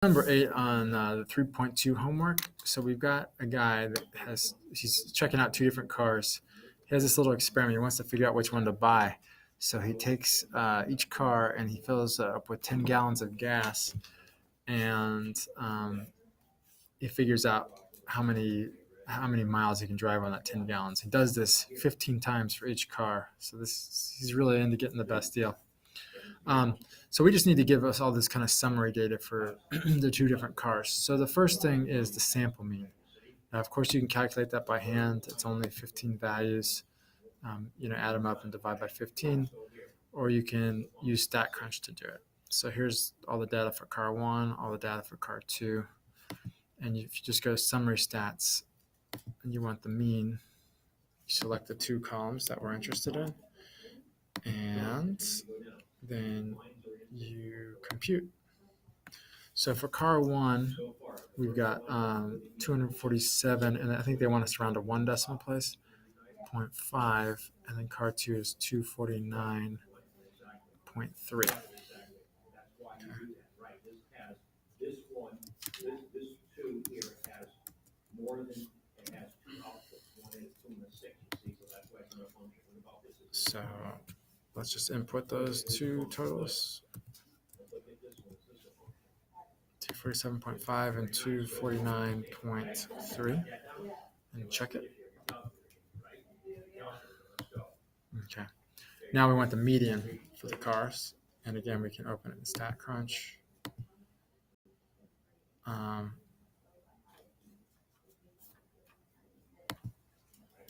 Number 8 on the 3.2 homework. So we've got a guy that he's checking out two different cars. He has this little experiment. He wants to figure out which one to buy. So he takes each car and he fills up with 10 gallons of gas, and he figures out how many miles he can drive on that 10 gallons. He does this 15 times for each car. So he's really into getting the best deal. So we just need to give us all this kind of summary data for the two different cars. So the first thing is the sample mean. Now, of course, you can calculate that by hand. It's only 15 values. Add them up and divide by 15, or you can use StatCrunch to do it. So here's all the data for car 1, all the data for car 2. And if you just go to summary stats and you want the mean, you select the two columns that we're interested in, and then you compute. So for car 1, we've got 247, and I think they want us to round to one decimal place, 0.5, and then car 2 is 249.3. Okay. So let's just input those two totals, 247.5 and 249.3, and check it. Okay. Now we want the median for the cars, and again, we can open it in StatCrunch.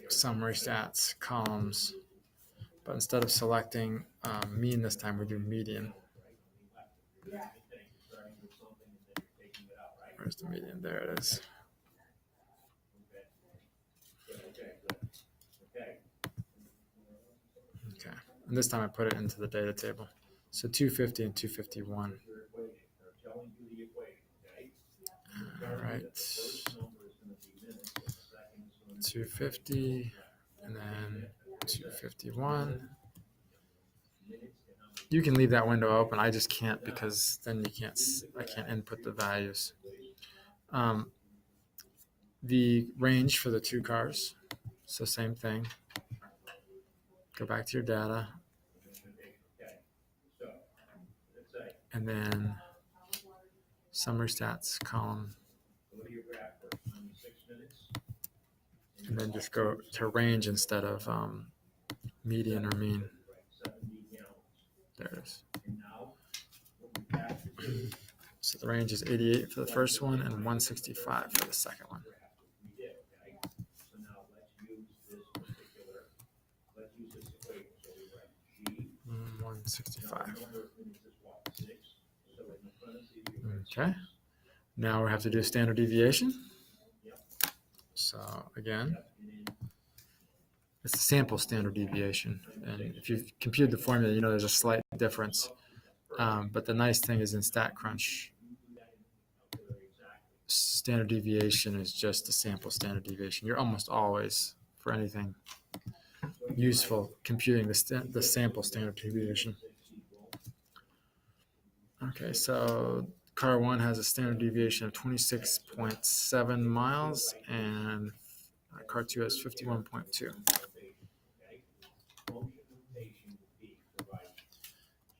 Summary stats, columns, but instead of selecting mean this time, we do median. Where's the median? There it is. Okay, and this time I put it into the data table. So 250 and 251. All right. 250 and then 251. You can leave that window open. I just can't, because then I can't input the values. The range for the two cars. So same thing. Go back to your data. And then summary stats column. And then just go to range instead of median or mean. There it is. So the range is 88 for the first one and 165 for the second one. 165. Okay. Now we have to do standard deviation. So again, it's the sample standard deviation. And if you've computed the formula, you know there's a slight difference. But the nice thing is in StatCrunch, standard deviation is just the sample standard deviation. You're almost always, for anything useful, computing the sample standard deviation. Okay, so car 1 has a standard deviation of 26.7 miles, and car 2 has 51.2.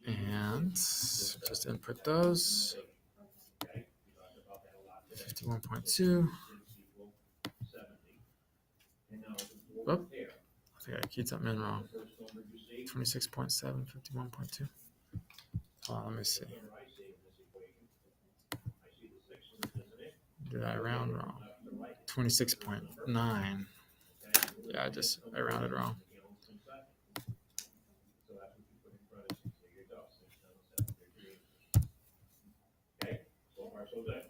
And just input those. 51.2. Oh, I think I keyed something in wrong. 26.7, 51.2. Hold on, let me see. Did I round wrong? 26.9. Yeah, I rounded wrong.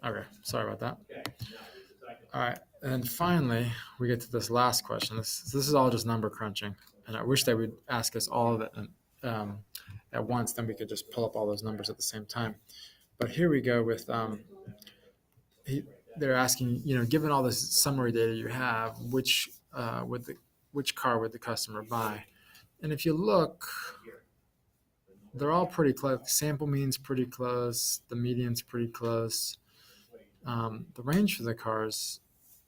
Okay, sorry about that. All right, and then finally, we get to this last question. This is all just number crunching, and I wish they would ask us all of it at once. Then we could just pull up all those numbers at the same time. But here we go with they're asking, given all this summary data you have, which car would the customer buy? And if you look, they're all pretty close. Sample mean's pretty close. The median's pretty close. The range for the cars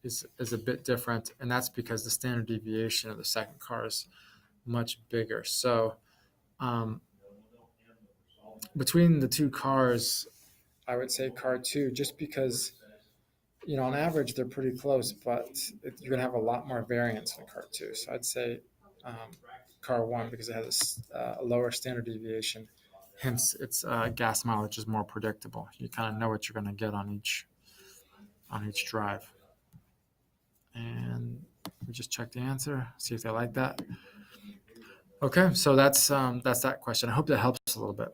is a bit different, and that's because the standard deviation of the second car is much bigger. So um, between the two cars, I would say car two, just because on average they're pretty close, but you're gonna have a lot more variance in car two. So I'd say um, car one because it has a lower standard deviation. Hence, its gas mileage is more predictable. You kind of know what you're going to get on each drive. And we just check the answer, see if they like that. Okay, so that's that question. I hope that helps a little bit.